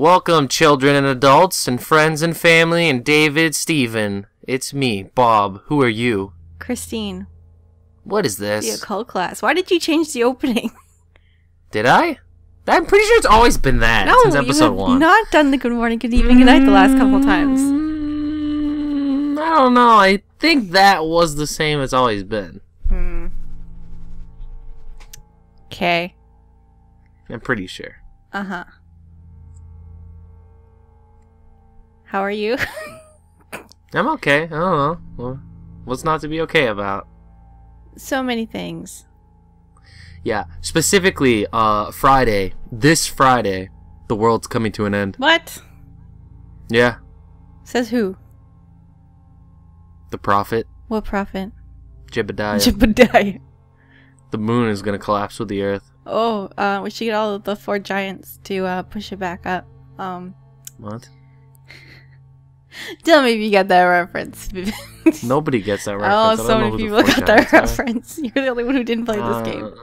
Welcome, children and adults, and friends and family, and David, Steven. It's me, Bob. Who are you? Christine. What is this? The Occult Class. Why did you change the opening? Did I? I'm pretty sure it's always been that since episode 1. Not done the good morning, good evening, good night the last couple of times. I don't know. I think that was the same it's always been. Okay. I'm pretty sure. Uh-huh. How are you? I'm okay. I don't know. Well, what's not to be okay about? So many things. Yeah, specifically, Friday. This Friday, the world's coming to an end. What? Yeah. Says who? The prophet. What prophet? Jebediah. Jebediah. The moon is gonna collapse with the earth. Oh, we should get all of the 4 giants to push it back up. What? Tell me if you got that reference. Nobody gets that reference. Oh, so many people got that reference. You're the only one who didn't play this game.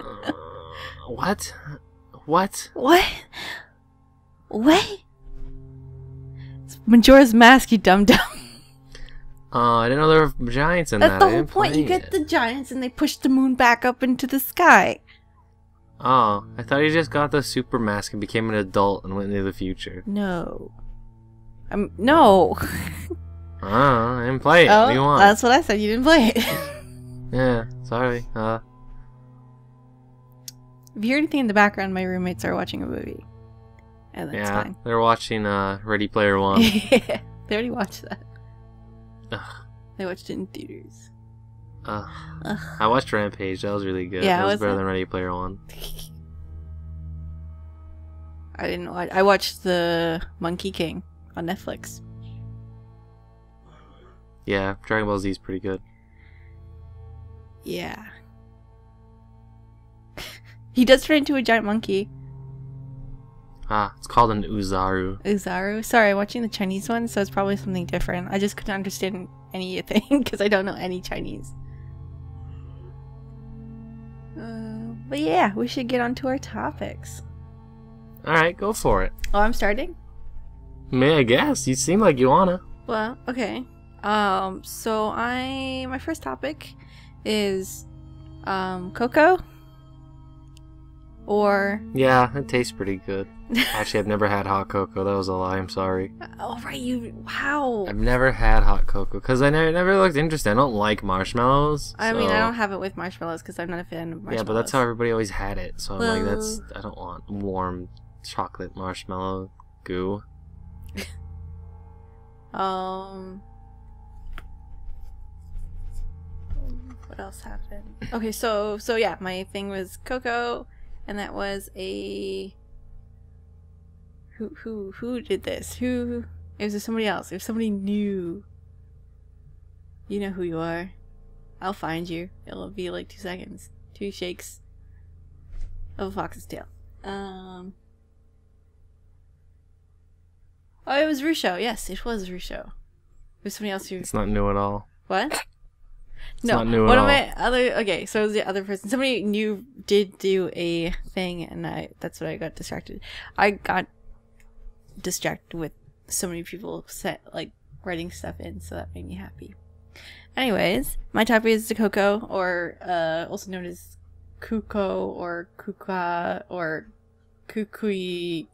What? What? What? What? It's Majora's Mask, you dumb dumb. I didn't know there were giants in that. That's the whole point. You get the giants and they push the moon back up into the sky. Oh, I thought he just got the super mask and became an adult and went into the future. No. No. I didn't play it. Oh, what do you want? That's what I said. You didn't play it. Yeah, sorry. If you hear anything in the background, my roommates are watching a movie. And that's fine. They're watching Ready Player One. Yeah, they already watched that. Ugh. They watched it in theaters. Ugh. I watched Rampage. That was really good. Yeah, that was better than Ready Player One. I didn't watch. I watched the Monkey King on Netflix. Yeah, Dragon Ball Z is pretty good. Yeah. He does turn into a giant monkey. It's called an Uzaru. Uzaru? Sorry, I'm watching the Chinese one, so it's probably something different. I just couldn't understand anything because I don't know any Chinese. But yeah, we should get on to our topics. Alright, go for it. Oh, I'm starting? I guess. You seem like you wanna. Well, okay. So my first topic is, Coco? Or... Yeah, it tastes pretty good. Actually, I've never had hot cocoa. That was a lie. I'm sorry. Oh, right, wow. I've never had hot cocoa because I never looked interested. I don't like marshmallows. I mean, I don't have it with marshmallows because I'm not a fan of marshmallows. Yeah, but that's how everybody always had it. So I'm like, I don't want warm chocolate marshmallow goo. What else happened? Okay, so yeah, my thing was Coco, and that was a who did this? It was somebody else. It was somebody new. You know who you are. I'll find you. It'll be like 2 seconds. 2 shakes of a fox's tail. Oh, it was Rusho. Yes, it was Rusho. It was somebody else who... It's not new at all. What? It's not new at all. Okay, so it was the other person. Somebody new did do a thing, and that's what I got distracted. I got distracted with so many people writing stuff in, so that made me happy. Anyways, my topic is the Coco, or also known as Kuko, or Kuka, or Kukui.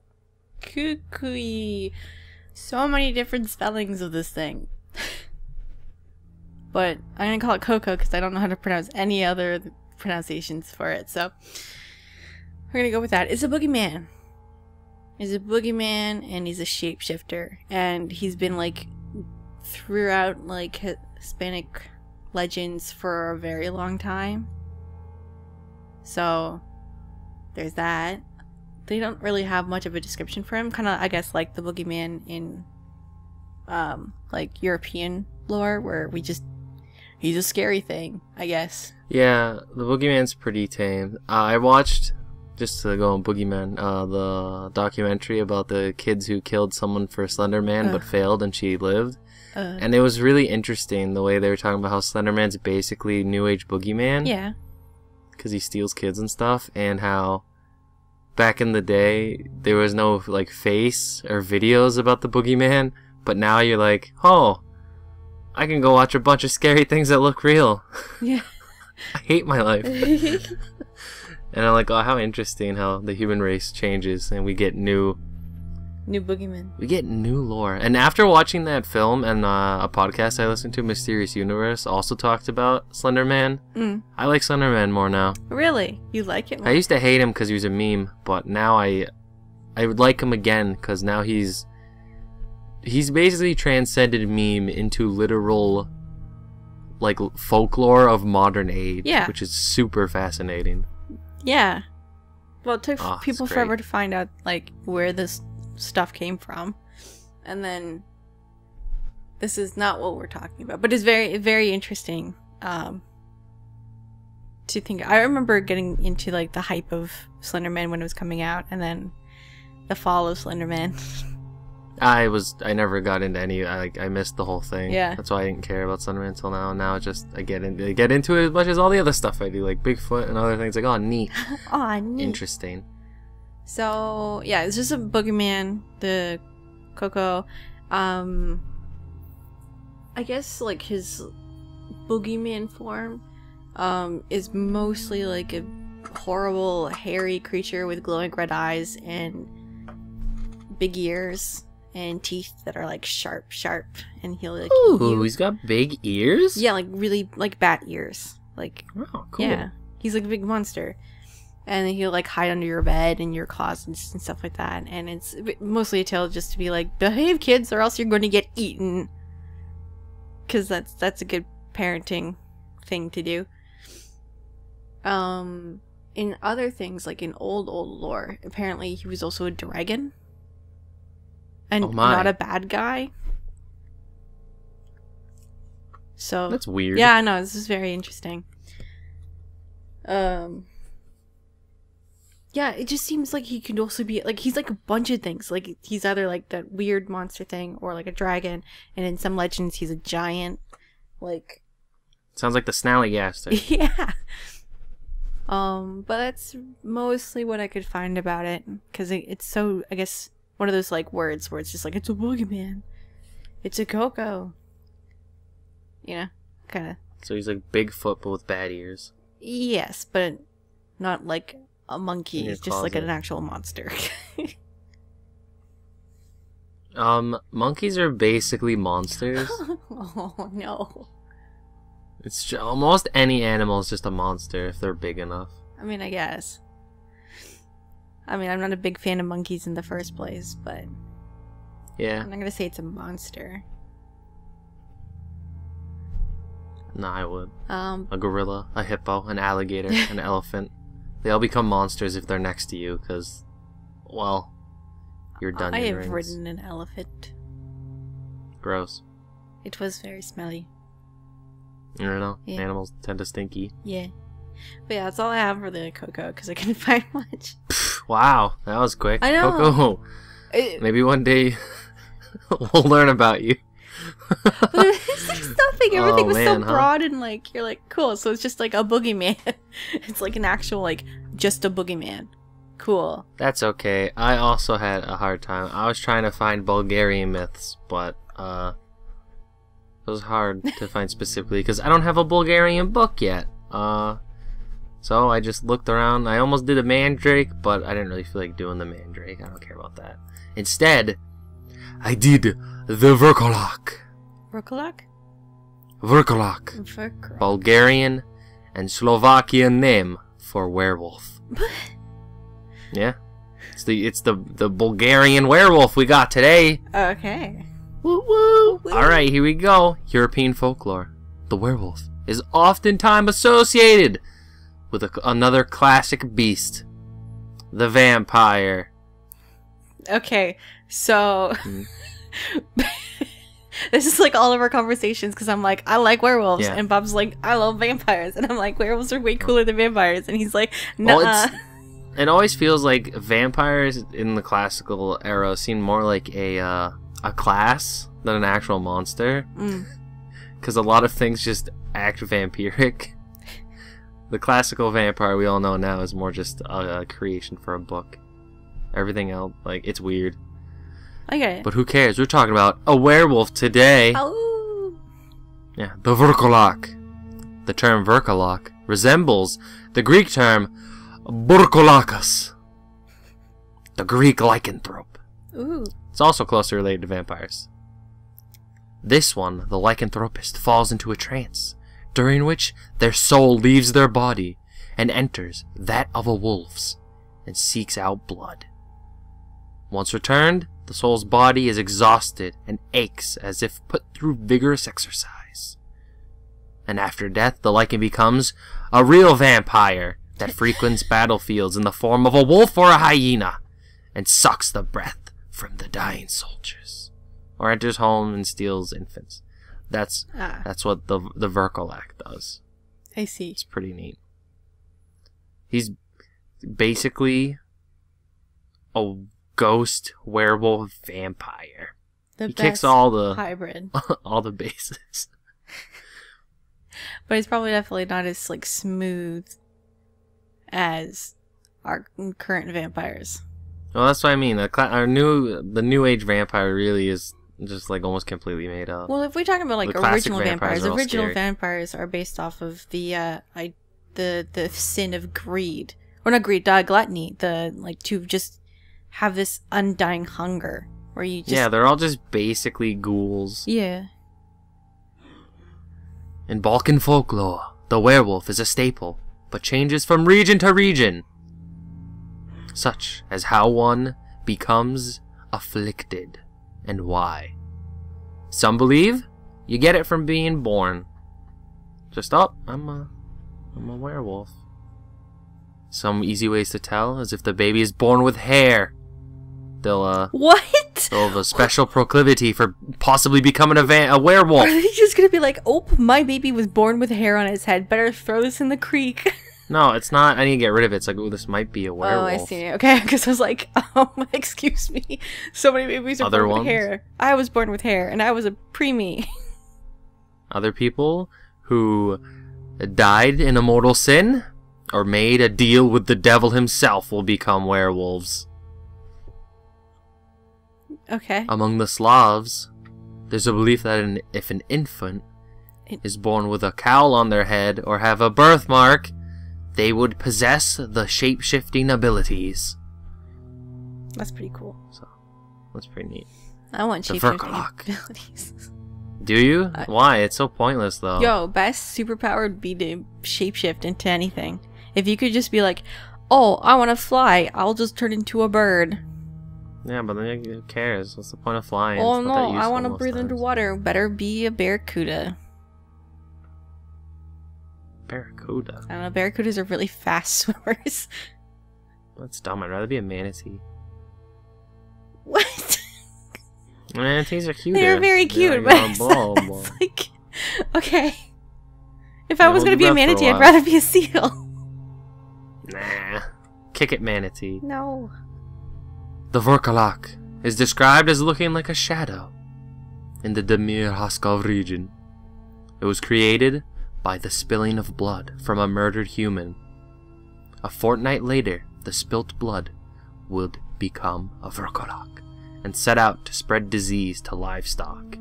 So many different spellings of this thing. But I'm gonna call it Coco because I don't know how to pronounce any other pronunciations for it, so we're gonna go with that. It's a boogeyman. He's a boogeyman, and he's a shapeshifter, and he's been throughout Hispanic legends for a very long time. So there's that. They don't really have much of a description for him. Kind of, I guess, like the boogeyman in European lore, where he's a scary thing, I guess. Yeah, the boogeyman's pretty tame. I watched, just to go on boogeyman, the documentary about the kids who killed someone for Slender Man but failed and she lived. And it was really interesting the way they were talking about how Slender Man's basically New Age boogeyman. Yeah. Because he steals kids and stuff, and how back in the day, there was no like face or videos about the boogeyman, but now you're like, oh, I can go watch a bunch of scary things that look real. Yeah. I hate my life. And I'm like, oh, how interesting how the human race changes and we get new boogeymen. We get new lore. And after watching that film and a podcast I listened to, Mysterious Universe, also talked about Slender Man. I like Slender Man more now. Really? You like it more? I used to hate him because he was a meme, but now I would like him again because now he's basically transcended meme into literal like folklore of modern age, which is super fascinating. Yeah. Well, it took people it's great. forever to find out like where this stuff came from, and then this is not what we're talking about, but it's very, very interesting to think. I remember getting into like the hype of Slender Man when it was coming out, and then the fall of Slender Man. I never got into any. I missed the whole thing. Yeah. That's why I didn't care about Slender Man until now. Now it's just I get into it as much as all the other stuff I do, like Bigfoot and other things. Like, oh, neat. Oh, neat. Interesting. So yeah, it's just a boogeyman, the Coco. I guess like his boogeyman form is mostly like a horrible hairy creature with glowing red eyes and big ears and teeth that are like sharp, and he'll like he's got big ears? Yeah, like really like bat ears. Like, oh, cool. Yeah. He's like a big monster. And then he'll like hide under your bed and your closets and stuff like that. And it's mostly a tale just to be like, behave, kids, or else you're going to get eaten. Because that's a good parenting thing to do. In other things, like in old lore, apparently he was also a dragon. And not a bad guy. So that's weird. Yeah, I know, this is very interesting. Yeah, it just seems like he could also be like, he's like a bunch of things. Like he's either like that weird monster thing or like a dragon, and in some legends he's a giant. Like, sounds like the Snallygaster. Yeah. But that's mostly what I could find about it, because it's so, I guess, one of those like words where it's just like, it's a boogeyman, it's a Coco, you know, kind of. So he's like Bigfoot but with bad ears. Yes, but not like a monkey. It's just like an actual monster. Monkeys are basically monsters. Oh no. It's almost any animal is just a monster if they're big enough. I mean, I guess. I mean, I'm not a big fan of monkeys in the first place, but yeah, I'm not gonna say it's a monster. No, I would. A gorilla, a hippo, an alligator, an elephant. They all become monsters if they're next to you, because, well, you're done. I have ridden an elephant. Gross. It was very smelly. You know, animals tend to stinky. Yeah. But yeah, that's all I have for the Coco, because I couldn't find much. Wow, that was quick. I know. Coco, maybe one day we'll learn about you. But there's nothing. Everything was so broad and like, you're like, cool, so it's just like a boogeyman. It's like an actual, like, just a boogeyman. Cool. That's okay. I also had a hard time. I was trying to find Bulgarian myths, but it was hard to find specifically because I don't have a Bulgarian book yet. So I just looked around. I almost did a mandrake, but I didn't really feel like doing the mandrake. I don't care about that. Instead, I did the Verkolak. Verkolak? Verkolak. Bulgarian and Slovakian name for werewolf. Yeah. It's the Bulgarian werewolf we got today. Okay. Woo woo. Alright, here we go. European folklore. The werewolf is oftentimes associated with another classic beast. The vampire. Okay, so this is like all of our conversations because I'm like, I like werewolves, and Bob's like, I love vampires, and I'm like, werewolves are way cooler than vampires, and he's like, nah. Well, it always feels like vampires in the classical era seem more like a class than an actual monster, because a lot of things just act vampiric. The classical vampire we all know now is more just a creation for a book. Everything else, like, it's weird. I get it. But who cares? We're talking about a werewolf today. Oh. Yeah, the Verkolak. The term Verkolak resembles the Greek term Burkolakas, the Greek lycanthrope. Ooh. It's also closely related to vampires. This one, the lycanthropist, falls into a trance, during which their soul leaves their body and enters that of a wolf's and seeks out blood. Once returned, the soul's body is exhausted and aches as if put through vigorous exercise. And after death, the lycan becomes a real vampire that frequents battlefields in the form of a wolf or a hyena and sucks the breath from the dying soldiers, or enters home and steals infants. That's what the Verkolak does. I see. It's pretty neat. He's basically a ghost werewolf vampire. He kicks all the hybrid, all the bases. But he's probably definitely not as like smooth as our current vampires. Well, that's what I mean. The new age vampire really is just like almost completely made up. Well, if we're talking about like The classic original vampires, are all original scary. vampires are based off of the sin of greed, or not greed, gluttony. The like to just have this undying hunger where you just They're all just basically ghouls. yeah. In Balkan folklore, the werewolf is a staple, but changes from region to region, such as how one becomes afflicted and why. Some believe you get it from being born. Just, I'm a werewolf. Some easy ways to tell is if the baby is born with hair. They'll What? have a special proclivity for possibly becoming a werewolf. Are they just gonna be like, oh, my baby was born with hair on his head. Better throw this in the creek. No, it's not. I need to get rid of it. It's like, oh, this might be a werewolf. Oh, I see. Okay, because I was like, excuse me. So many babies are Other born ones? with hair. I was born with hair, and I was a preemie. Other people who died in a mortal sin or made a deal with the devil himself will become werewolves. Okay. Among the Slavs, there's a belief that if an infant is born with a cowl on their head or have a birthmark, they would possess the shape-shifting abilities. That's pretty cool. So, that's pretty neat. I want The shape-shifting Verkolak. abilities. Do you? Why? It's so pointless, though. Yo, best superpower would be to shapeshift into anything. If you could just be like, oh, I want to fly, I'll just turn into a bird. Yeah, but then who cares? What's the point of flying? Oh It's not no, that I useful want to most breathe times. underwater. Better be a barracuda. Barracuda? I don't know, barracudas are really fast swimmers. That's dumb. I'd rather be a manatee. What? Manatees are cute. They're very cute, but it's like, okay. If I Yeah, was hold gonna be your a breath for a manatee, I'd while. rather be a seal. Nah. Kick it, manatee. No. The Verkolak is described as looking like a shadow in the Demir Haskov region. It was created by the spilling of blood from a murdered human. A fortnight later, the spilt blood would become a Verkolak and set out to spread disease to livestock.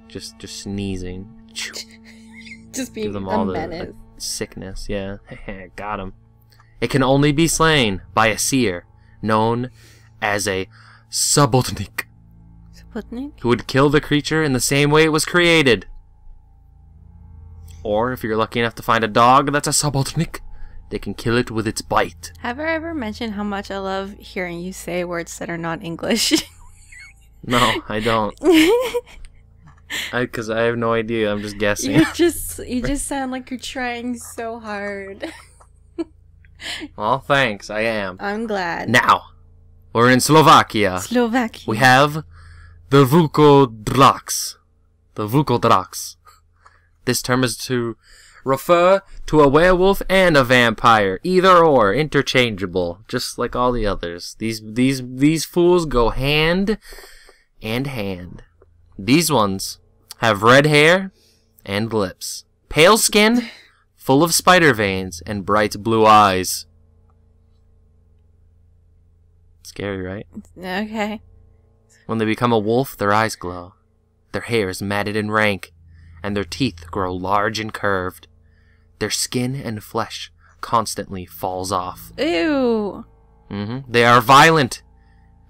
Just sneezing. Just Give being them a all menace. the sickness, yeah. Got him. It can only be slain by a seer, known as a Subotnik, Sputnik? who would kill the creature in the same way it was created. Or, if you're lucky enough to find a dog that's a Subotnik, they can kill it with its bite. Have I ever mentioned how much I love hearing you say words that are not English? No, I don't. Because I have no idea. I'm just guessing. you just sound like you're trying so hard. Well, thanks. I am. I'm glad. Now, we're in Slovakia. Slovakia. We have the Vukodrax. The Vukodrax. This term is to refer to a werewolf and a vampire, either or, interchangeable, just like all the others. These fools go hand in hand. These ones have red hair and lips, pale skin, full of spider veins, and bright blue eyes. Scary, right? Okay. When they become a wolf, their eyes glow. Their hair is matted and rank, and their teeth grow large and curved. Their skin and flesh constantly falls off. Ew. They are violent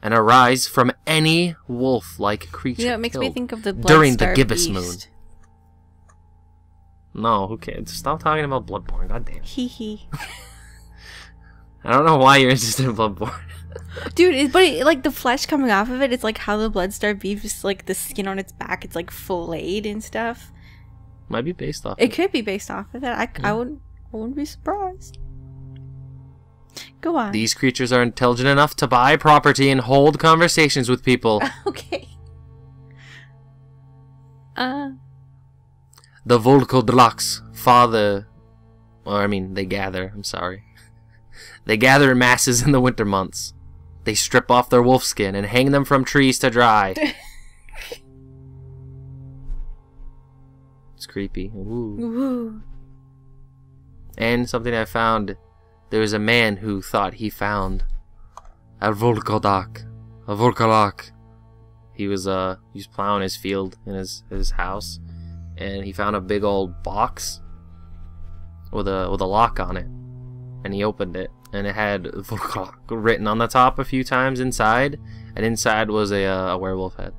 and arise from any wolf-like creature It makes me think of the during the Bloodstar gibbous Beast. moon. No, who cares? Stop talking about Bloodborne, goddamn. Hee hee. I don't know why you're interested in Bloodborne. Dude, like the flesh coming off of it, it's like how the Bloodstar Beast is like the skin on its back, it's like filleted and stuff. Might be based off. It could be based off of that. I wouldn't be surprised. Go on. These creatures are intelligent enough to buy property and hold conversations with people. Okay. The Volkodlaks they gather, They gather in masses in the winter months. They strip off their wolf skin and hang them from trees to dry. It's creepy. Ooh. Ooh. And something I found, there was a man who thought he found a Volkodlak. He was plowing his field in his house, and he found a big old box with a lock on it, and he opened it, and it had Volkodlak written on the top a few times inside, and inside was a werewolf head.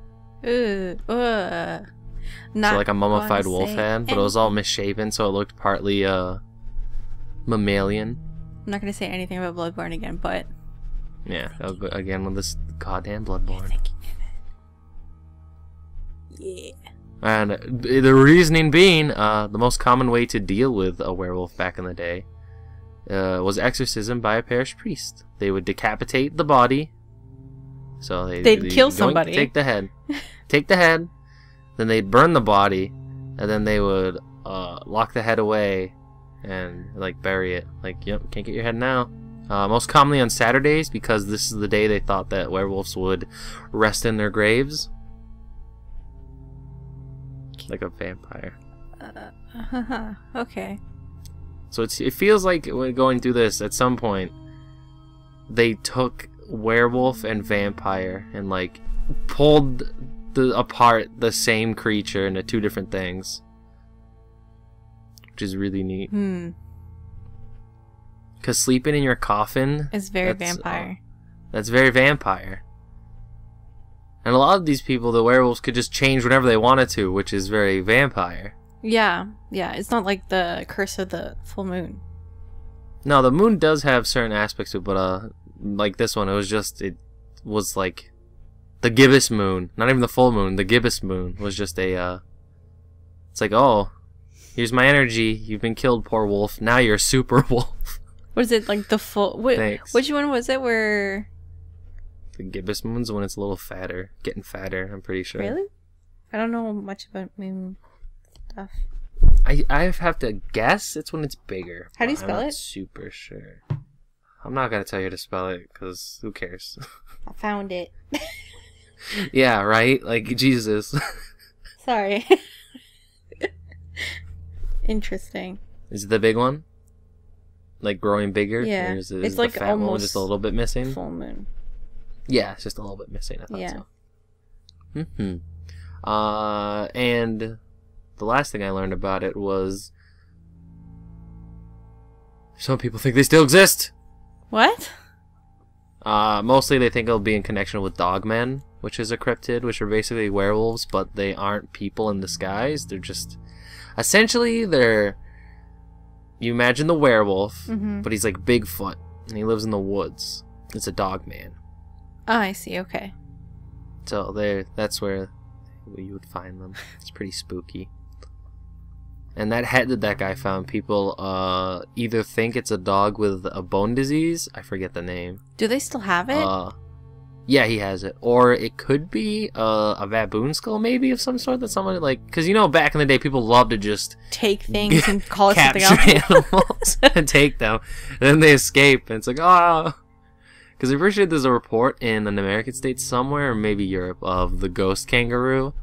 So like a mummified wolf head, but it was all misshapen, so it looked partly mammalian. I'm not gonna say anything about Bloodborne again, but yeah, again with this goddamn Bloodborne. Yeah. And the reasoning being, the most common way to deal with a werewolf back in the day was exorcism by a parish priest. They would decapitate the body. So they'd kill somebody. Take the head. Then they'd burn the body, and then they would lock the head away and like bury it. Like, yep, can't get your head now. Most commonly on Saturdays, because this is the day they thought that werewolves would rest in their graves. Like a vampire. Okay. So it feels like when going through this, at some point, they took werewolf and vampire and like pulled apart the same creature into two different things, which is really neat. Because sleeping in your coffin is very vampire. That's very vampire. And a lot of these people, the werewolves, could just change whenever they wanted to, which is very vampire. Yeah. It's not like the curse of the full moon. No, the moon does have certain aspects to it, but like this one, it was like the gibbous moon. Not even the full moon. The gibbous moon was just a, it's like, oh, here's my energy. You've been killed, poor wolf. Now you're a super wolf. What is it, like the full... Thanks. Which one was it where... The gibbous moon's when it's a little fatter. Getting fatter, I'm pretty sure. Really? I don't know much about moon stuff. I have to guess it's when it's bigger. How do you spell I'm it? not super sure. I'm not going to tell you to spell it, because who cares? I found it. Yeah, right? Like, Jesus. Sorry. Interesting. Is it the big one? Like growing bigger? Yeah. Or is it's the like fat one almost just a little bit missing? full moon. Yeah, it's just a little bit missing. I thought Yeah. so. And the last thing I learned about it was some people think they still exist. What? Mostly they think it'll be in connection with dogmen, which is a cryptid, which are basically werewolves, but they aren't people in disguise. They're just... Essentially, you imagine the werewolf, but he's like Bigfoot, and he lives in the woods. It's a dog man. Oh, I see. Okay. So that's where you would find them. It's pretty spooky. And that head that guy found, people either think it's a dog with a bone disease. I forget the name. Do they still have it? Yeah, he has it. Or it could be a baboon skull, maybe, of some sort that someone, like... Because, back in the day, people loved to just... Take things and call it something else. Capture animals and take them. And then they escape, and it's like, oh... Because I'm pretty sure there's a report in an American state somewhere, or maybe Europe, of the ghost kangaroo.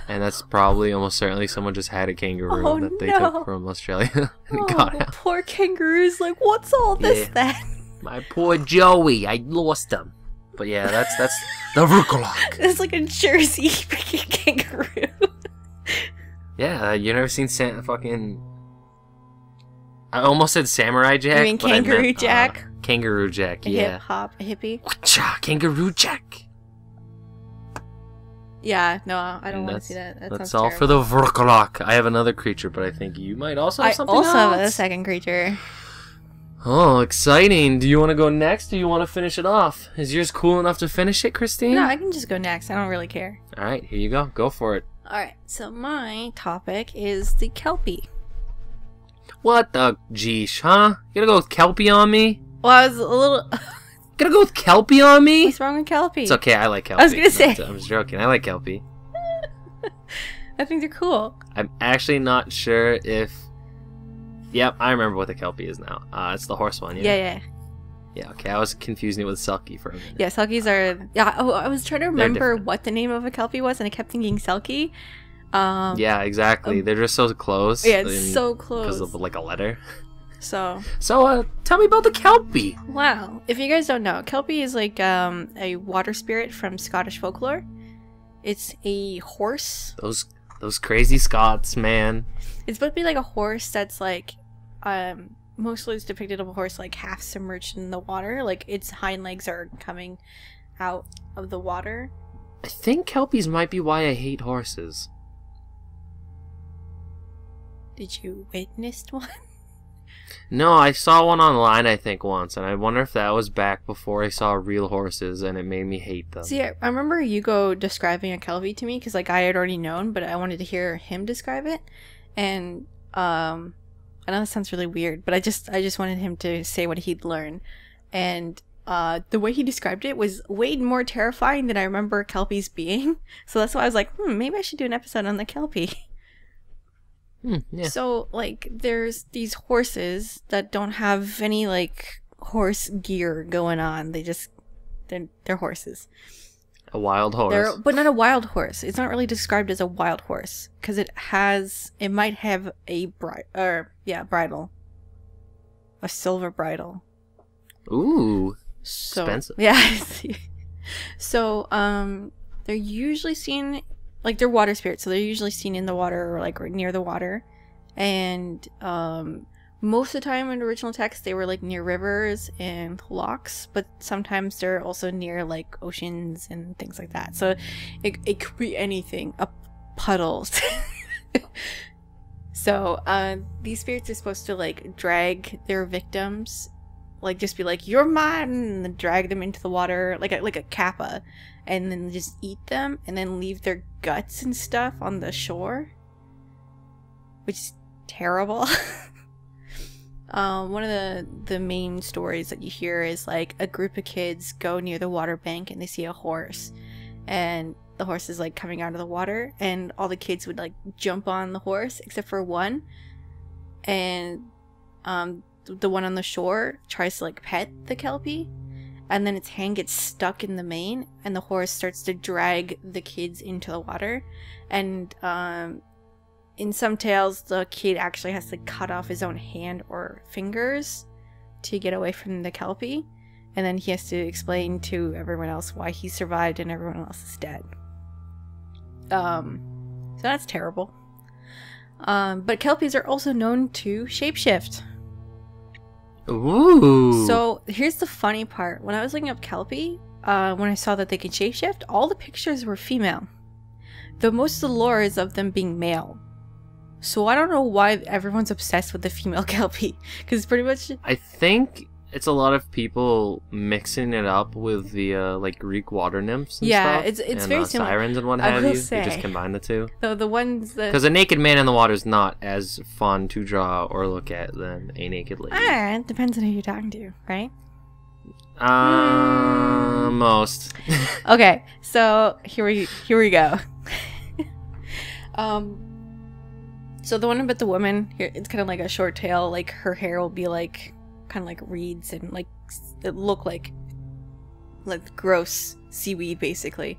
And that's probably, almost certainly, someone just had a kangaroo that they took from Australia and got out. Poor kangaroos, like, what's all this then? My poor Joey, I lost him. But yeah, that's the Vrookalok. It's like a Jersey freaking kangaroo. Yeah, you never seen fucking... I almost said Samurai Jack. You mean Kangaroo Jack? Kangaroo Jack, yeah. Hip hop, a hippie. Whatcha, Kangaroo Jack. Yeah, no, I don't want to see that. That's all terrible. For the Vrookalok. I have another creature, but I think you might also have something else. I also have a second creature. Oh, exciting. Do you want to go next, or do you want to finish it off? Is yours cool enough to finish it, Christine? No, I can just go next. I don't really care. Alright, here you go. Go for it. Alright, so my topic is the Kelpie. What the geesh, huh? You gonna go with Kelpie on me? Well, I was a little... Gonna go with Kelpie on me? What's wrong with Kelpie? It's okay, I like Kelpie. I was gonna say. I'm just joking. I like Kelpie. I think they're cool. I'm actually not sure if... Yep, I remember what the Kelpie is now. It's the horse one, yeah? Yeah, okay, I was confusing it with Selkie for a minute. Yeah, Selkies are... Yeah, I was trying to remember what the name of a Kelpie was, and I kept thinking Selkie. Yeah, exactly. They're just so close. Yeah, it's so close. Because of, like, a letter. So, tell me about the Kelpie. Wow. If you guys don't know, Kelpie is like a water spirit from Scottish folklore. It's a horse. Those crazy Scots, man. It's supposed to be like a horse that's like... mostly it's depicted of a horse like half submerged in the water, like its hind legs are coming out of the water. I think Kelpies might be why I hate horses. Did you witness one? No, I saw one online I think once, and I wonder if that was back before I saw real horses and it made me hate them. See, I remember Hugo describing a Kelpie to me because like I had already known, but I wanted to hear him describe it, and I know that sounds really weird, but I just wanted him to say what he'd learned. And the way he described it was way more terrifying than I remember Kelpies being. So that's why I was like, maybe I should do an episode on the Kelpie. Yeah. So, like, there's these horses that don't have any, like, horse gear going on. They're horses. A wild horse. But not a wild horse. It's not really described as a wild horse because it might have a bridle, a silver bridle. Ooh, so, expensive. Yeah. So they're usually seen, like, they're water spirits, so they're usually seen in the water or like near the water, and most of the time in the original text they were like near rivers and lochs, but sometimes they're also near like oceans and things like that. So it could be anything, puddles. So these spirits are supposed to like drag their victims, like just be like, you're mine, and then drag them into the water like a kappa, and then just eat them and then leave their guts and stuff on the shore, which is terrible. One of the main stories that you hear is like a group of kids go near the water bank and they see a horse, and the horse is like coming out of the water, and all the kids would like jump on the horse except for one, and the one on the shore tries to like pet the Kelpie, and then its hand gets stuck in the mane and the horse starts to drag the kids into the water, and in some tales the kid actually has to cut off his own hand or fingers to get away from the Kelpie, and then he has to explain to everyone else why he survived and everyone else is dead. So that's terrible. But Kelpies are also known to shapeshift. Ooh. So here's the funny part. When I was looking up Kelpie, when I saw that they could shapeshift, all the pictures were female, though most of the lore is of them being male. So I don't know why everyone's obsessed with the female Kelpie, because pretty much I think it's a lot of people mixing it up with the like Greek water nymphs and stuff. It's and, very similar. Sirens and what have you. They just combine the two. The ones that, because a naked man in the water is not as fun to draw or look at than a naked lady. It depends on who you're talking to, right? Most. Okay, so here we go. So the one about the woman here, it's kind of like a short tail. Like her hair will be like kind of like reeds and like it look like gross seaweed basically,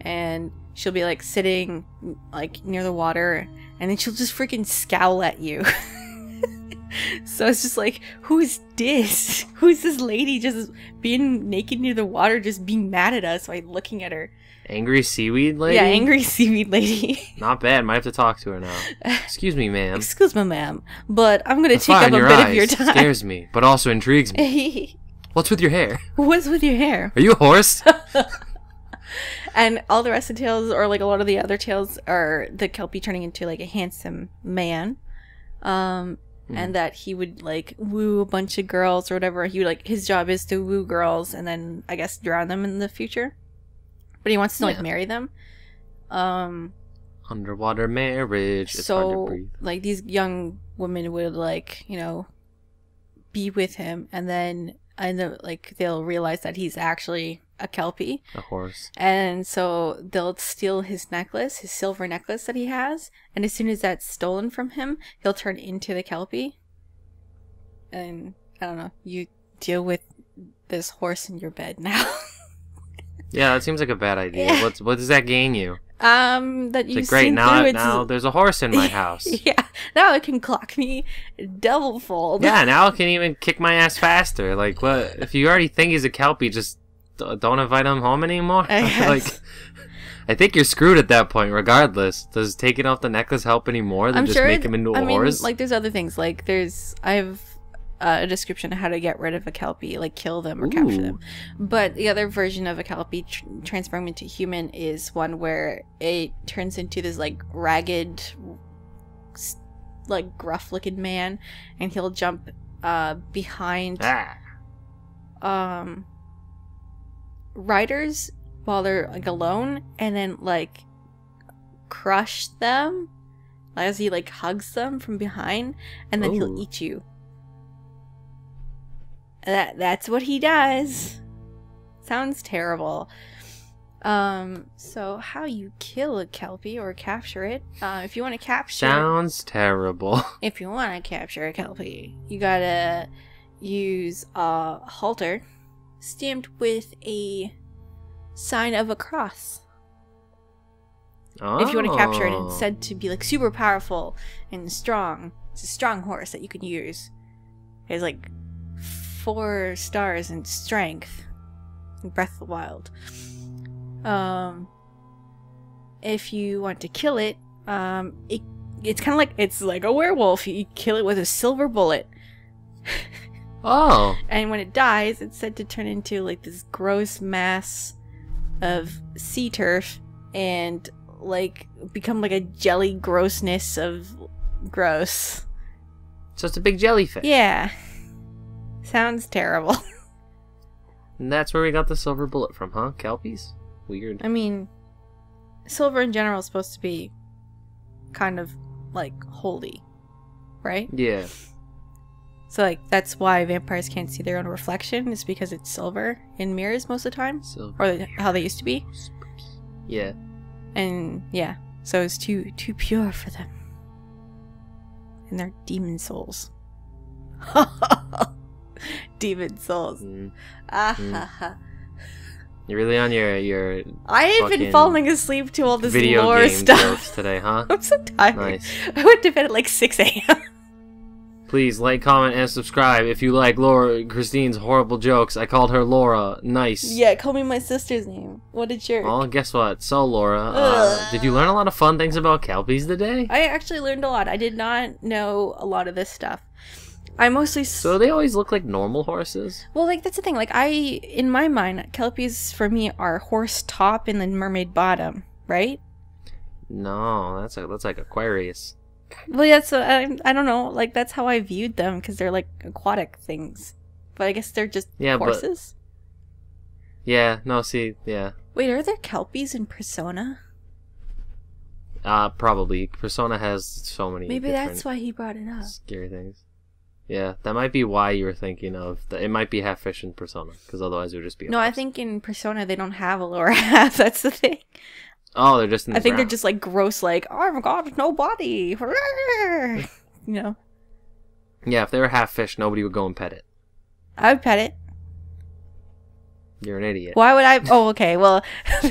and she'll be like sitting like near the water, and then she'll just freaking scowl at you. So it's just like, who's this? Who's this lady just being naked near the water, just being mad at us by looking at her? Angry seaweed lady? Yeah, angry seaweed lady. Not bad. Might have to talk to her now. Excuse me, ma'am. Excuse me, ma'am, but I'm gonna The take fire up in a your bit eyes of your time. scares me, but also intrigues me. What's with your hair? What's with your hair? Are you a horse? And all the rest of the tales, or like a lot of the other tales, are the Kelpie turning into like a handsome man. And that he would like woo a bunch of girls or whatever. He would like, his job is to woo girls and then I guess drown them in the future. But he wants to like marry them. Underwater marriage. It's hard to breathe. Like these young women would like, you know, be with him, and then like they'll realize that he's actually a Kelpie, a horse, and so they'll steal his necklace, his silver necklace that he has, and as soon as that's stolen from him, he'll turn into the Kelpie. And I don't know, you deal with this horse in your bed now. Yeah, that seems like a bad idea. Yeah. What does that gain you? That you like, great, now there's a horse in my house. Yeah, now it can clock me double fold. Yeah, now it can even kick my ass faster. Like, what? If you already think he's a Kelpie, just don't invite him home anymore. Like, I think you're screwed at that point, regardless. Does taking off the necklace help any more than just make him into a horse? Like, there's other things. Like, I have a description of how to get rid of a Kelpie, like kill them or capture them. But the other version of a Kelpie transforming into human is one where it turns into this like ragged, like gruff looking man, and he'll jump behind riders while they're like alone, and then like crush them as he like hugs them from behind, and then he'll eat you. That's what he does. Sounds terrible. So how you kill a Kelpie or capture it? If you want to capture, sounds terrible. If you want to capture a Kelpie, you gotta use a halter stamped with a sign of a cross. If you want to capture it, it's said to be like super powerful and strong. It's a strong horse that you can use. It's like 4 stars in strength in Breath of the Wild. If you want to kill it, it's kind of like, it's like a werewolf. You kill it with a silver bullet. And when it dies, it's said to turn into like this gross mass of sea turf and like become like a jelly grossness of gross. So it's a big jellyfish. Yeah. Sounds terrible. And that's where we got the silver bullet from, huh? Kelpies? Weird. I mean, silver in general is supposed to be kind of like holy, right? Yeah. So like that's why vampires can't see their own reflection, is because it's silver in mirrors most of the time, or how they used to be. Yeah. And yeah, so it's too pure for them, and they're demon souls. Demon souls. You're really on your I have been falling asleep to all this video lore game stuff jokes today, huh? I'm so tired. Nice. I went to bed at like 6 a.m. Please like, comment, and subscribe if you like Christine's horrible jokes. I called her Laura. Nice. Yeah, call me my sister's name. What a jerk. Well, guess what? So, Laura, did you learn a lot of fun things about Kelpies today? I actually learned a lot. I did not know a lot of this stuff. I mostly... So they always look like normal horses? Well, like, that's the thing. Like, in my mind, Kelpies, for me, are horse top and then mermaid bottom, right? No, that's like Aquarius. Well, yeah, so I don't know. Like, that's how I viewed them, because they're, like, aquatic things. But I guess they're just horses? Yeah, no, see, yeah. Wait, are there Kelpies in Persona? Probably. Persona has so many Maybe that's why he brought it up. Scary things. Yeah, that might be why you were thinking of... It might be half fish in Persona, because otherwise it would just be... No, I think in Persona they don't have a lower half. That's the thing. Oh, they're just in the ground. They're just like gross, like, oh my god, no body. You know? Yeah, if they were half fish, nobody would go and pet it. I would pet it. You're an idiot. Why would I? Oh, okay, well,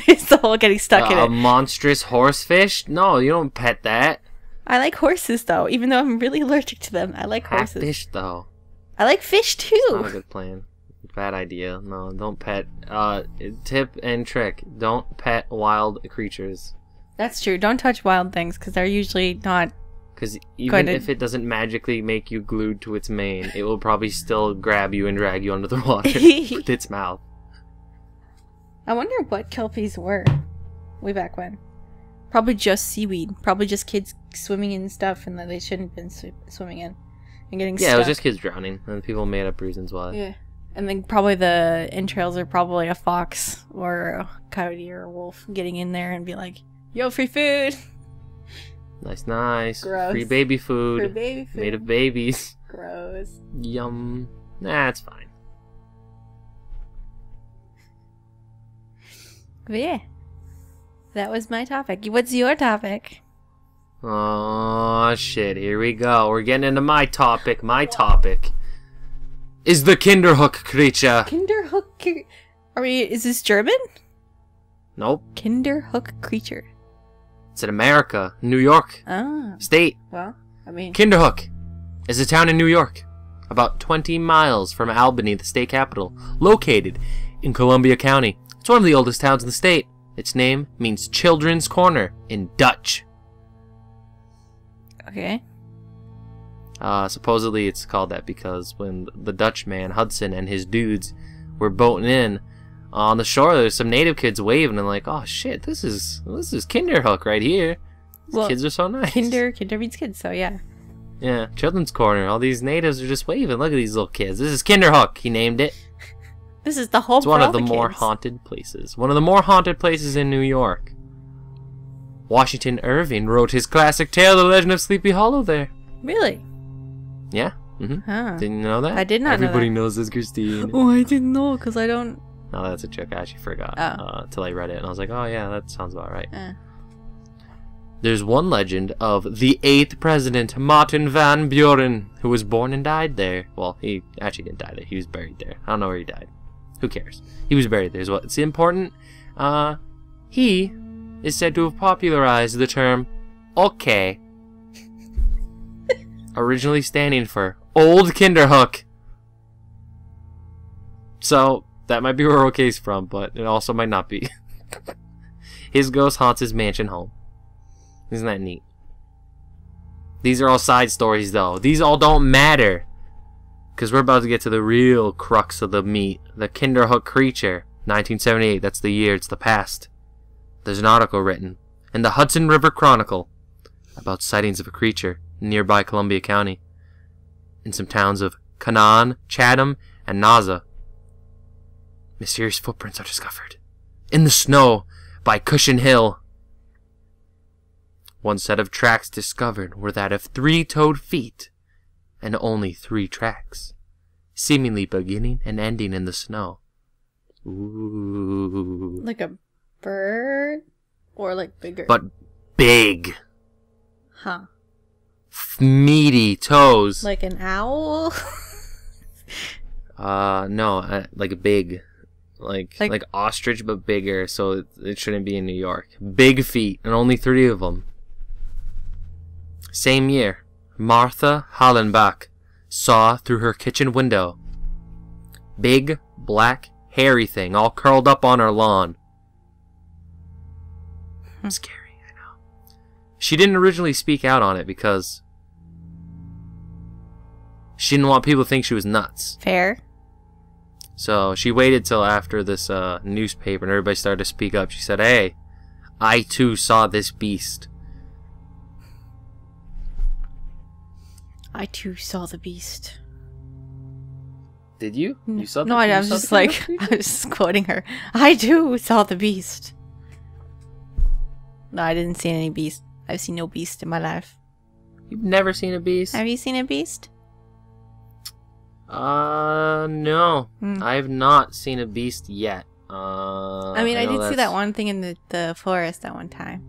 it's the whole getting stuck in it. A monstrous horsefish? No, you don't pet that. I like horses, though. Even though I'm really allergic to them, I like horses. Fish, though. I like fish, too. Not a good plan. Bad idea. No, don't pet. Tip and trick. Don't pet wild creatures. That's true. Don't touch wild things, because they're usually not... Because even if it doesn't magically make you glued to its mane, it will probably still grab you and drag you under the water with its mouth. I wonder what kelpies were way back when. Probably just seaweed. Probably just kids swimming in stuff and that they shouldn't have been swimming in and getting stuck. Yeah, it was just kids drowning, and people made up reasons why. Yeah. And then probably the entrails are probably a fox or a coyote or a wolf getting in there and be like, yo, free food! Nice, nice. Gross. Free baby food. Free baby food. Made of babies. Gross. Yum. Nah, it's fine. But yeah. That was my topic. What's your topic? Oh, shit. Here we go. We're getting into my topic. My topic is the Kinderhook creature. Kinderhook... Is this German? Nope. Kinderhook creature. It's in America. New York. Ah. State. Well, I mean... Kinderhook is a town in New York, about 20 miles from Albany, the state capital, located in Columbia County. It's one of the oldest towns in the state. Its name means Children's Corner in Dutch. Okay. Supposedly it's called that because when the Dutchman, Hudson, and his dudes were boating in on the shore, there's some native kids waving and like, oh shit, this is Kinderhook right here. These kids are so nice. Kinder means kids, so yeah. Yeah, Children's Corner. All these natives are just waving. Look at these little kids. This is Kinderhook, he named it. This is the home It's one of the more haunted places. One of the more haunted places in New York. Washington Irving wrote his classic tale, The Legend of Sleepy Hollow, there. Really? Yeah. Mm-hmm. Huh. Didn't you know that? I did not know that. Everybody knows this, Christine. Oh, I didn't know, because I don't... No, that's a joke. I actually forgot till I read it. And I was like, oh yeah, that sounds about right. There's one legend of the 8th president, Martin van Buren, who was born and died there. Well, he actually didn't die there. He was buried there. I don't know where he died. Who cares? He was buried there is what's important. He is said to have popularized the term okay, originally standing for Old Kinderhook. So, that might be where okay's from, but it also might not be. His ghost haunts his mansion home. Isn't that neat? These are all side stories, though. These all don't matter. Because we're about to get to the real crux of the meat. The Kinderhook creature. 1978, that's the year, it's the past. There's an article written in the Hudson River Chronicle about sightings of a creature in nearby Columbia County. In some towns of Canaan, Chatham, and Naza. Mysterious footprints are discovered. In the snow by Cushion Hill. One set of tracks discovered were that of 3-toed feet, and only 3 tracks, seemingly beginning and ending in the snow. Ooh. Like a bird? Or like bigger? But big. Huh. Meaty toes. Like an owl? No, like big. Like ostrich, but bigger, so it shouldn't be in New York. Big feet, and only 3 of them. Same year, Martha Hallenbach saw through her kitchen window. Big, black, hairy thing all curled up on her lawn. Scary, I know. She didn't originally speak out on it because she didn't want people to think she was nuts. Fair. So she waited till after this newspaper and everybody started to speak up. She said, hey, I too saw this beast. I too saw the beast. Did you? You saw the No, I was just like, I was just quoting her. I too saw the beast. No, I didn't see any beast. I've seen no beast in my life. You've never seen a beast? Have you seen a beast? No. I've not seen a beast yet. I mean, I did see that one thing in the forest at one time.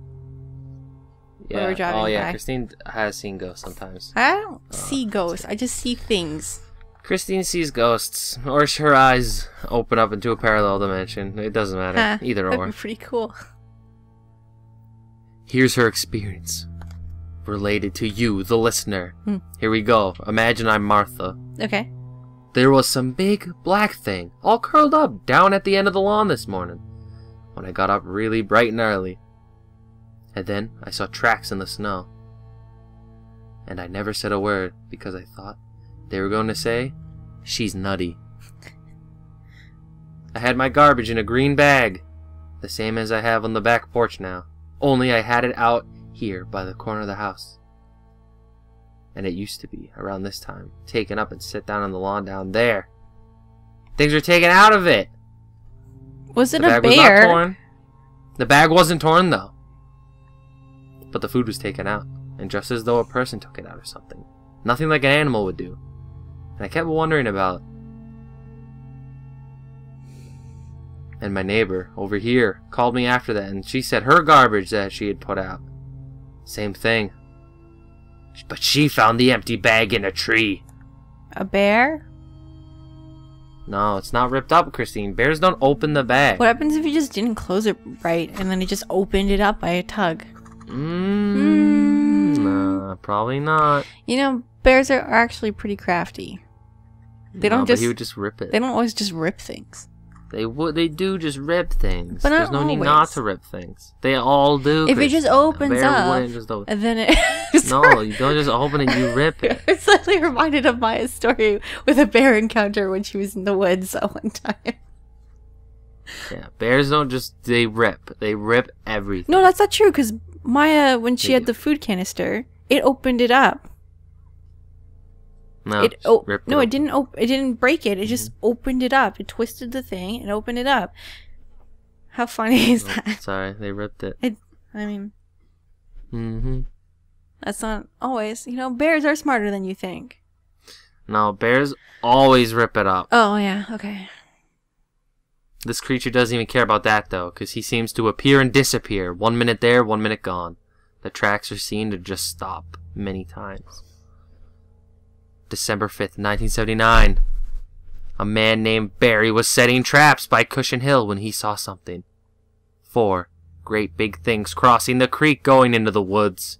Yeah. We're driving oh, yeah. by. Christine has seen ghosts sometimes. I don't see ghosts. I just see things. Christine sees ghosts, or her eyes open up into a parallel dimension. It doesn't matter. Either or. That'd be pretty cool. Here's her experience. related to you, the listener. Here we go. Imagine I'm Martha. Okay. There was some big black thing, all curled up down at the end of the lawn this morning, when I got up really bright and early. And then I saw tracks in the snow. And I never said a word, because I thought they were going to say, she's nutty. I had my garbage in a green bag, the same as I have on the back porch now, only I had it out here by the corner of the house. And it used to be, around this time, taken up and sit down on the lawn down there. Things were taken out of it! Was it The a bag was not bear? torn. The bag wasn't torn, though. But the food was taken out, and just as though a person took it out or something. Nothing like an animal would do. And I kept wondering about... And my neighbor, over here, called me after that, and she said her garbage that she had put out. Same thing. But she found the empty bag in a tree. A bear? No, it's not ripped up, Christine. Bears don't open the bag. What happens if you just didn't close it right and then it just opened it up by a tug? Nah, probably not. You know, bears are actually pretty crafty. They don't But he would just rip it. They don't always just rip things. They do just rip things. But not There's no need always. not to rip things. They all do. If it just opens up, Just and then it... No, you don't just open it, you rip it. I'm suddenly reminded of Maya's story with a bear encounter when she was in the woods one time. Yeah, bears don't just... They rip. They rip everything. No, that's not true, because Maya, when she had the food canister, it opened it up. No, It open. didn't break it. It just opened it up. It twisted the thing and opened it up. How funny is that? Sorry, they ripped it. I mean, Mm-hmm. that's not always. You know, bears are smarter than you think. No, bears always rip it up. Oh yeah, okay. This creature doesn't even care about that, though, because he seems to appear and disappear. 1 minute there, 1 minute gone. The tracks are seen to just stop many times. December 5th, 1979. A man named Barry was setting traps by Cushion Hill when he saw something. 4 great big things crossing the creek going into the woods.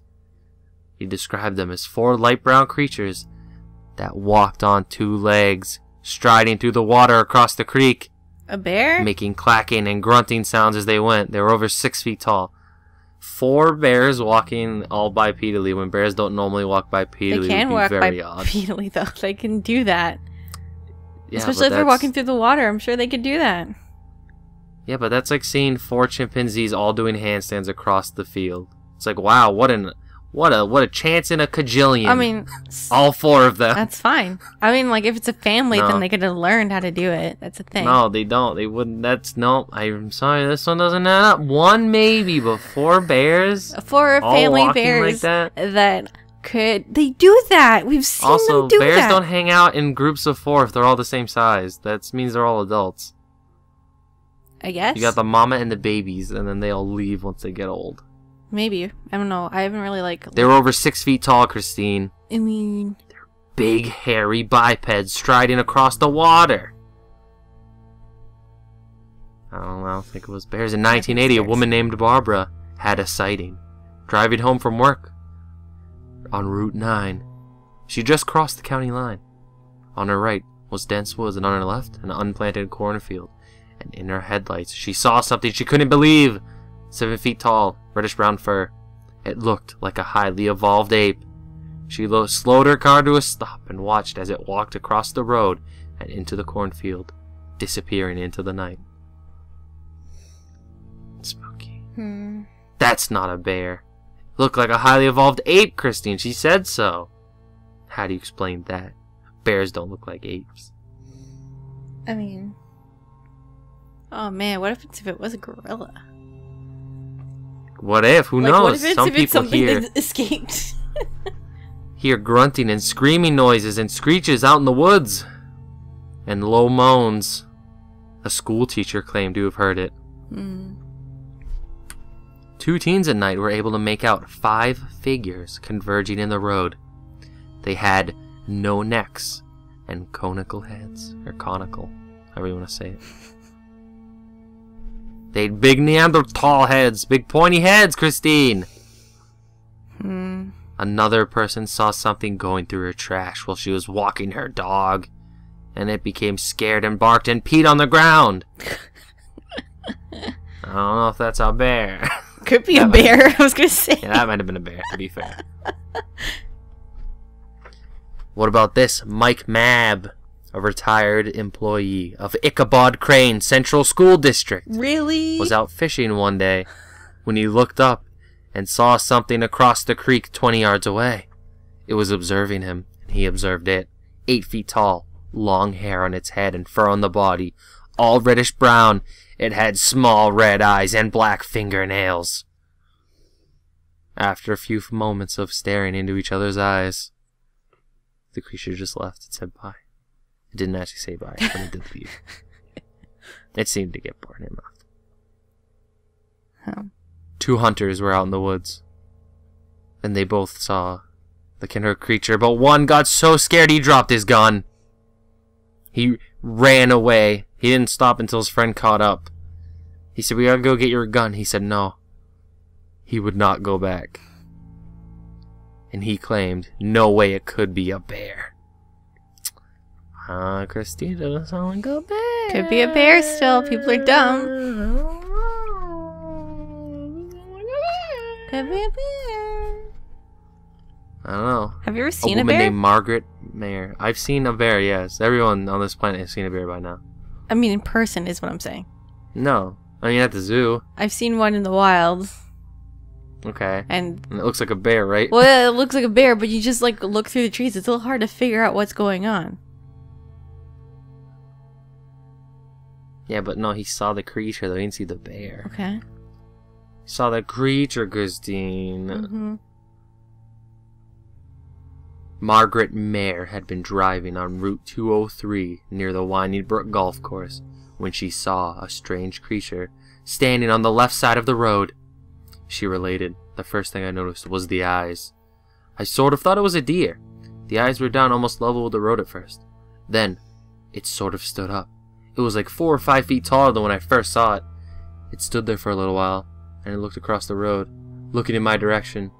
He described them as 4 light brown creatures that walked on 2 legs, striding through the water across the creek, A bear? making clacking and grunting sounds as they went. They were over 6 feet tall. 4 bears walking all bipedally when bears don't normally walk bipedally. They can would be walk very odd. bipedally though. They can do that. Yeah, Especially if but they're walking through the water. I'm sure they could do that. Yeah, but that's like seeing 4 chimpanzees all doing handstands across the field. It's like, wow, what a chance in a cajillion. I mean, all 4 of them. that's fine. I mean, like, if it's a family, No. then they could have learned how to do it. That's a thing. No, they don't. They wouldn't. I'm sorry, this one doesn't add up. 1 maybe, but 4 bears? For all family walking bears like that? they do that. We've seen Also, them do bears that. don't hang out in groups of 4 if they're all the same size. That means they're all adults. I guess. You got the mama and the babies, and then they all leave once they get old. Maybe. I don't know. I haven't really, like... They were over 6 feet tall, Christine. I mean... Big, hairy bipeds striding across the water. I don't know. I think it was bears. In 1980, a woman named Barbara had a sighting. Driving home from work on Route 9. She just crossed the county line. On her right was dense woods, and on her left, an unplanted cornfield. And in her headlights, she saw something she couldn't believe. 7 feet tall, reddish-brown fur. It looked like a highly evolved ape. She slowed her car to a stop and watched as it walked across the road and into the cornfield, disappearing into the night. Spooky. That's not a bear. It looked like a highly evolved ape, Christine. She said so. How do you explain that? Bears don't look like apes. I mean... Oh, man. What if it was a gorilla? What if? Who Like, knows? what if it's, Some if it's people something hear that escaped? grunting and screaming noises and screeches out in the woods. And low moans. A school teacher claimed to have heard it. 2 teens at night were able to make out 5 figures converging in the road. They had no necks and conical heads. Or conical, however you want to say it. They had big Neanderthal heads. Big pointy heads, Christine. Another person saw something going through her trash while she was walking her dog, and it became scared and barked and peed on the ground. I don't know if that's a bear. Could be a bear, I was going to say. Yeah, that might have been a bear, to be fair. What about this? Mike Mabb, a retired employee of Ichabod Crane Central School District, really? Was out fishing one day when he looked up and saw something across the creek 20 yards away. It was observing him, and he observed it. 8 feet tall, long hair on its head and fur on the body, all reddish brown. It had small red eyes and black fingernails. After a few moments of staring into each other's eyes, the creature just left and said bye. It didn't actually say bye, but it did leave. It seemed to get bored and left. Huh. 2 hunters were out in the woods, and they both saw the kindred creature, but one got so scared he dropped his gun. He ran away. He didn't stop until his friend caught up. He said, "We gotta go get your gun." He said no. He would not go back. And he claimed, no way it could be a bear. Christina doesn't sound like a bear. Could be a bear still. People are dumb. Could be a bear. I don't know. Have you ever seen a a woman bear? named Margaret Mayer. I've seen a bear, yes. Everyone on this planet has seen a bear by now. I mean, in person is what I'm saying. No. I mean, at the zoo. I've seen one in the wild. Okay. And it looks like a bear, right? Well, it looks like a bear, but you just like look through the trees. It's a little hard to figure out what's going on. Yeah, but no, he saw the creature, though. He didn't see the bear. Okay. He saw the creature, Christine. Mm-hmm. Margaret Mayer had been driving on Route 203 near the Winding Brook Golf Course when she saw a strange creature standing on the left side of the road. She related, "The first thing I noticed was the eyes. I sort of thought it was a deer. The eyes were down almost level with the road at first. Then, it sort of stood up. It was like 4 or 5 feet taller than when I first saw it. It stood there for a little while, and it looked across the road, looking in my direction."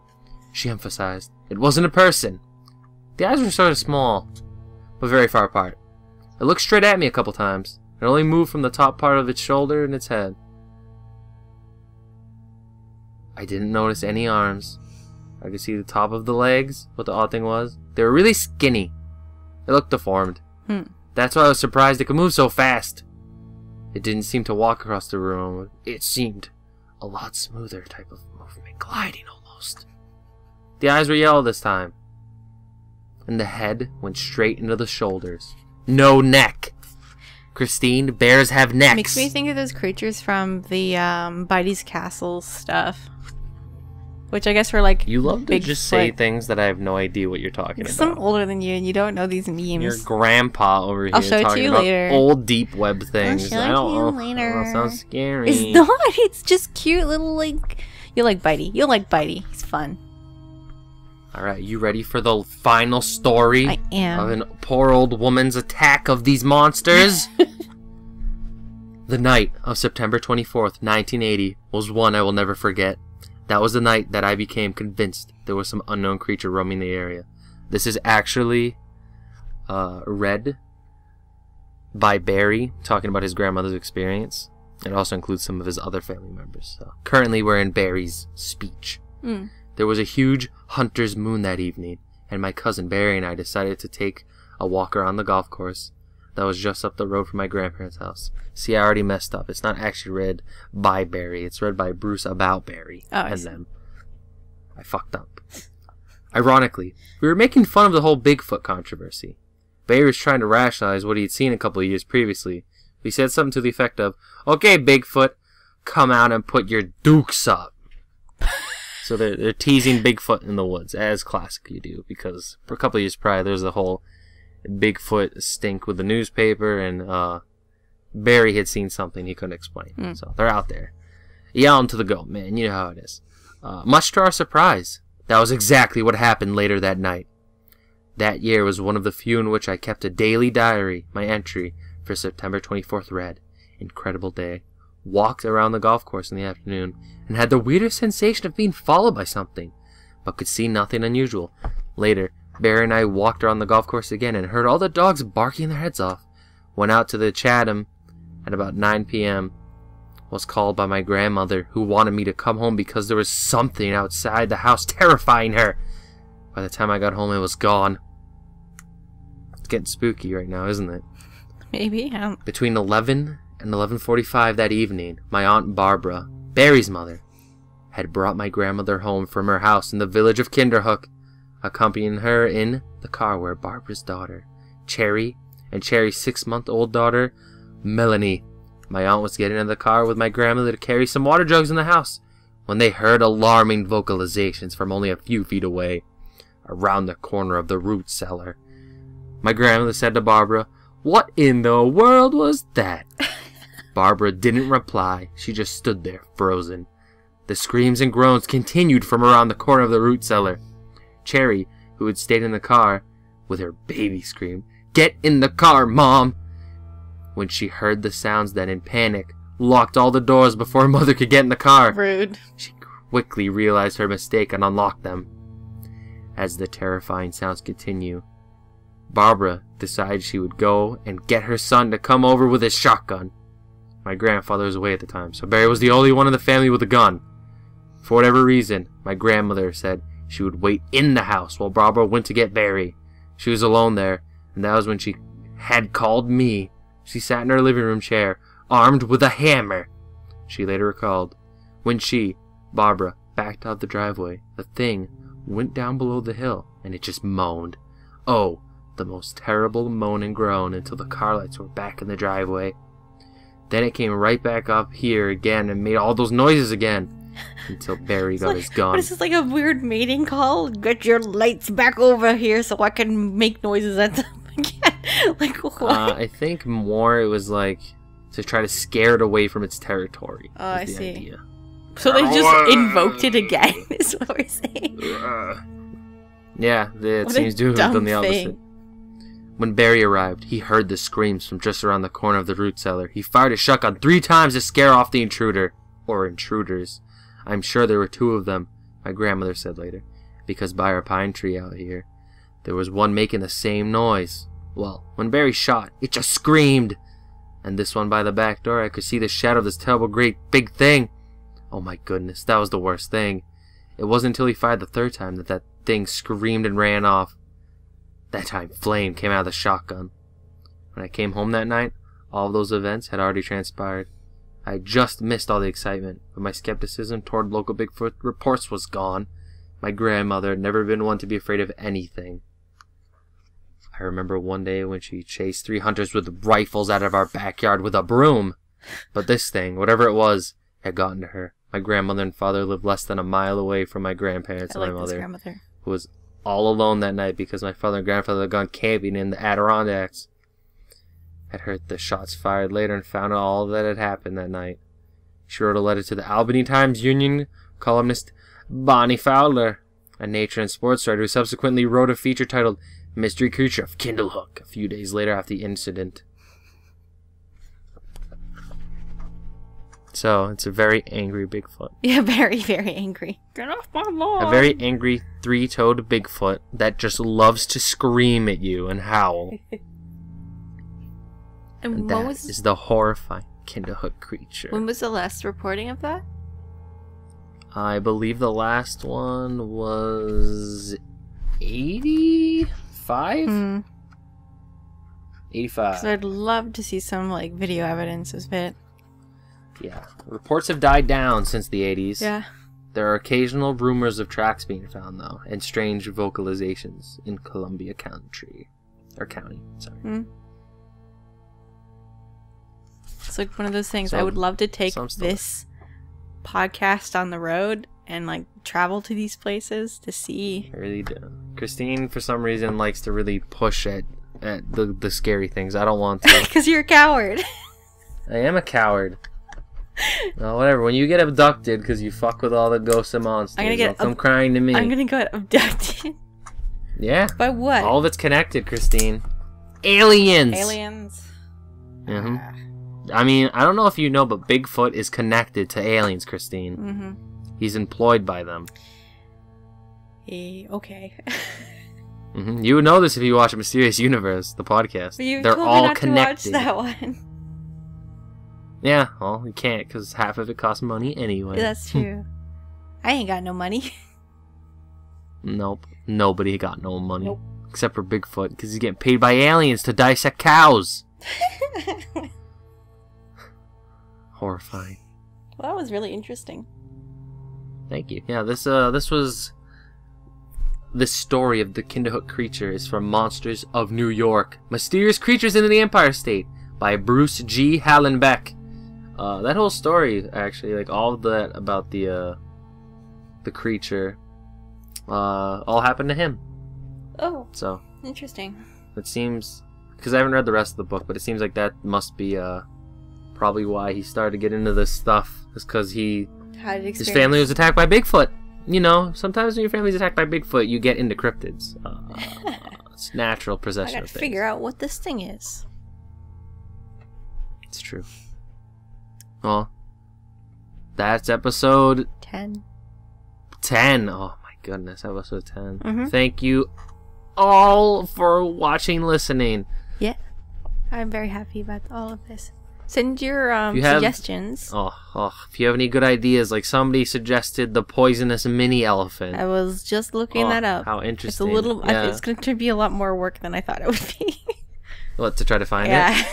She emphasized, "It wasn't a person. The eyes were sort of small, but very far apart. It looked straight at me a couple times. It only moved from the top part of its shoulder and its head. I didn't notice any arms. I could see the top of the legs. What the odd thing was, they were really skinny. It looked deformed. That's why I was surprised it could move so fast. It didn't seem to walk across the room. It seemed a lot smoother type of movement, gliding almost. The eyes were yellow this time, and the head went straight into the shoulders. No neck. Christine, bears have necks." Makes me think of those creatures from the Bitey's Castle stuff. Which I guess were like You love to big just foot. say things that I have no idea what you're talking Because about. I'm older than you and you don't know these memes. Your grandpa over here I'll show it to talking you about later. old deep web things. I'll show it I don't to you know. later. That sounds scary. It's not. It's just cute little like. You'll like Bitey. You'll like Bitey. He's fun. Alright, you ready for the final story? I am. Of an poor old woman's attack of these monsters? The night of September 24th, 1980 was one I will never forget. That was the night that I became convinced there was some unknown creature roaming the area. This is actually read by Barry, talking about his grandmother's experience. It also includes some of his other family members. So currently we're in Barry's speech. There was a huge hunter's moon that evening, and my cousin Barry and I decided to take a walk around the golf course that was just up the road from my grandparents' house. See, I already messed up. It's not actually read by Barry. It's read by Bruce about Barry and them. I fucked up. Ironically, we were making fun of the whole Bigfoot controversy. Barry was trying to rationalize what he had seen a couple of years previously. He said something to the effect of, "Okay, Bigfoot, come out and put your dukes up." So they're teasing Bigfoot in the woods, as classic you do, because for a couple of years prior, there was the whole Bigfoot stink with the newspaper, and Barry had seen something he couldn't explain. So they're out there yelling to the goat, man. You know how it is. Much to our surprise, that was exactly what happened later that night. That year was one of the few in which I kept a daily diary. My entry for September 24th read, "Incredible day. Walked around the golf course in the afternoon and had the weirdest sensation of being followed by something. but could see nothing unusual. Later, Barry and I walked around the golf course again and heard all the dogs barking their heads off. Went out to the Chatham at about 9 p.m. Was called by my grandmother, who wanted me to come home because there was something outside the house terrifying her. By the time I got home, it was gone. It's getting spooky right now, isn't it? Maybe. Between 11 and 11:45 that evening, my Aunt Barbara, Barry's mother, had brought my grandmother home from her house in the village of Kinderhook, accompanying her in the car were Barbara's daughter, Cherry, and Cherry's 6-month-old daughter, Melanie. My aunt was getting in the car with my grandmother to carry some water jugs in the house when they heard alarming vocalizations from only a few feet away, around the corner of the root cellar. My grandmother said to Barbara, "What in the world was that?" Barbara didn't reply. She just stood there, frozen. The screams and groans continued from around the corner of the root cellar. Cherry, who had stayed in the car, with her baby scream, "Get in the car, Mom!" When she heard the sounds, then in panic, locked all the doors before her mother could get in the car. Rude. She quickly realized her mistake and unlocked them. As the terrifying sounds continue, Barbara decided she would go and get her son to come over with his shotgun. My grandfather was away at the time, so Barry was the only one in the family with a gun. For whatever reason, my grandmother said she would wait in the house while Barbara went to get Barry. She was alone there, and that was when she had called me. She sat in her living room chair, armed with a hammer. She later recalled, when she, Barbara, backed out the driveway, the thing went down below the hill, and it just moaned. Oh, the most terrible moan and groan until the car lights were back in the driveway. Then it came right back up here again and made all those noises again, until Barry got his gun. What is this, like a weird mating call? Get your lights back over here so I can make noises at them again. Like, what? I think more it was like to try to scare it away from its territory. Oh, I see. Idea. So they just invoked it again, is what we're saying. Yeah, it seems to have done the opposite. When Barry arrived, he heard the screams from just around the corner of the root cellar. He fired his shotgun 3 times to scare off the intruder. Or intruders. I'm sure there were 2 of them, my grandmother said later, because by our pine tree out here, there was one making the same noise. Well, when Barry shot, it just screamed. And this one by the back door, I could see the shadow of this terrible great big thing. Oh my goodness, that was the worst thing. It wasn't until he fired the 3rd time that thing screamed and ran off. That time, flame came out of the shotgun. When I came home that night, all of those events had already transpired. I had just missed all the excitement, but my skepticism toward local Bigfoot reports was gone. My grandmother had never been one to be afraid of anything. I remember one day when she chased 3 hunters with rifles out of our backyard with a broom. But this thing, whatever it was, had gotten to her. My grandmother and father lived less than a mile away from my grandparents and my mother, who was all alone that night because my father and grandfather had gone camping in the Adirondacks. Had heard the shots fired later and found out all that had happened that night. She wrote a letter to the Albany Times-Union columnist Bonnie Fowler, a nature and sports writer who subsequently wrote a feature titled Mystery Creature of Kinderhook a few days later after the incident. So, it's a very angry Bigfoot. Yeah, very, very angry. Get off my lawn! A very angry 3-toed Bigfoot that just loves to scream at you and howl. And that is the horrifying Kinderhook creature. When was the last reporting of that? I believe the last one was 85? 85. So I'd love to see some like video evidence of it. Yeah. Reports have died down since the 80s. Yeah. There are occasional rumors of tracks being found, though, and strange vocalizations in Columbia County. Or county, sorry. It's like one of those things. I would love to take this podcast on the road and like travel to these places to see. I really do. Christine, for some reason, likes to really push at the scary things. I don't want to. Because you're a coward. I am a coward. No, whatever. When you get abducted because you fuck with all the ghosts and monsters, they'll come crying to me. I'm gonna get abducted. Yeah. By what? All of it's connected, Christine. Aliens. Aliens. I mean, I don't know if you know, but Bigfoot is connected to aliens, Christine. He's employed by them. Okay. You would know this if you watch Mysterious Universe, the podcast. But you They're told all me not connected. to watch that one. Yeah, well, you can't because half of it costs money anyway. That's true. I ain't got no money. Nope. Nobody got no money. Nope. Except for Bigfoot, because he's getting paid by aliens to dissect cows. Horrifying. Well, that was really interesting. Thank you. Yeah, this was... This story of the Kinderhook creature is from Monsters of New York. Mysterious Creatures in the Empire State by Bruce G. Hallenbeck. That whole story, actually, like all of that about the creature, all happened to him. Oh. So. Interesting. It seems, because I haven't read the rest of the book, but it seems like that must be probably why he started to get into this stuff. Is because his family was attacked by Bigfoot. You know, sometimes when your family's attacked by Bigfoot, you get into cryptids. It's natural possession I of gotta things. figure out what this thing is. It's true. Well, that's episode 10. 10. Oh my goodness, episode 10. Mm-hmm. Thank you all for watching, listening. Yeah. I'm very happy about all of this. Send your suggestions. If you have any good ideas, like somebody suggested the poisonous mini elephant. I was just looking that up. How interesting. It's a little. Yeah. It's going to be a lot more work than I thought it would be. What, to try to find it? Yeah.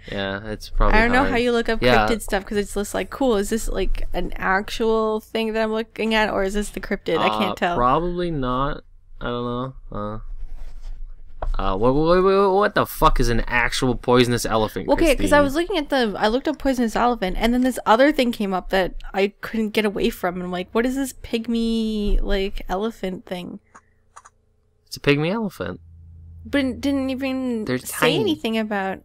Yeah, it's probably I don't know hard. how you look up cryptid stuff because it's just like, cool, is this like an actual thing that I'm looking at, or is this the cryptid? I can't tell. Probably not. I don't know. What the fuck is an actual poisonous elephant? Okay, because Christine? I was looking at I looked up poisonous elephant, and then this other thing came up that I couldn't get away from, and I'm like, what is this pygmy, like, elephant thing? It's a pygmy elephant. But it didn't even They're say tiny. anything about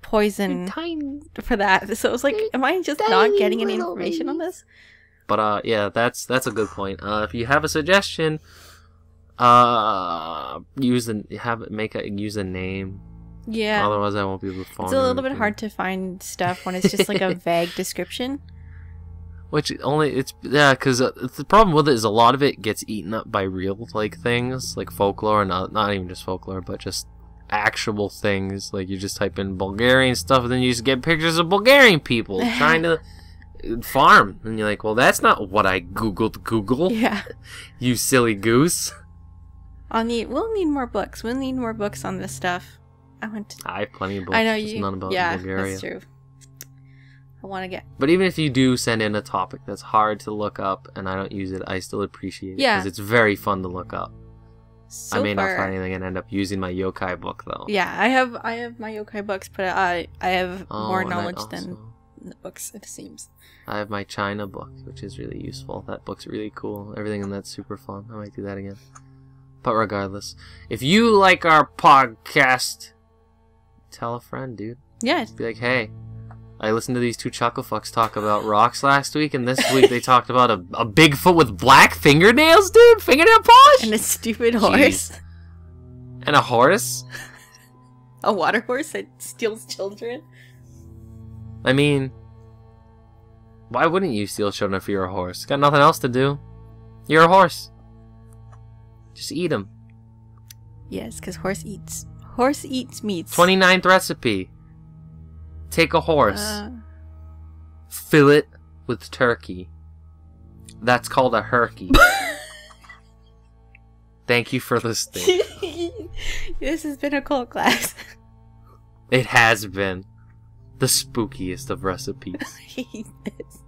poison Tiny. for that. So I was like, am I just not getting any information on this? But yeah, that's a good point. If you have a suggestion, use a name. Yeah. Otherwise, I won't be able to find. It's a little bit hard to find stuff when it's just like a vague description. Because the problem with it is a lot of it gets eaten up by real like things, like folklore, and not even just folklore, but just actual things. Like you just type in Bulgarian stuff, and then you just get pictures of Bulgarian people trying to farm, and you're like, well, that's not what I googled. Google, Yeah. you silly goose. We'll need more books. We'll need more books on this stuff. I have plenty of books. I know just you. none about Yeah, Bulgaria. that's true. I want to get. But even if you do send in a topic that's hard to look up and I don't use it, I still appreciate it. Yeah. Because it's very fun to look up. So I may far, not find anything and end up using my yokai book, though. Yeah, I have my yokai books, but I have more and I knowledge than also- the books, it seems. I have my China book, which is really useful. That book's really cool. Everything in that's super fun. I might do that again. But regardless, if you like our podcast, tell a friend, dude. Yeah. Be like, hey, I listened to these two chuckle fucks talk about rocks last week, and this week they talked about a Bigfoot with black fingernails, dude. Fingernail polish. And a stupid horse. And a horse. A water horse that steals children. I mean, why wouldn't you steal children if you're a horse? Got nothing else to do. You're a horse. Just eat them. Yes, because horse eats meats. 29th recipe. Take a horse. Fill it with turkey. That's called a herky. Thank you for listening. This has been Occult Class. It has been the spookiest of recipes. I hate this.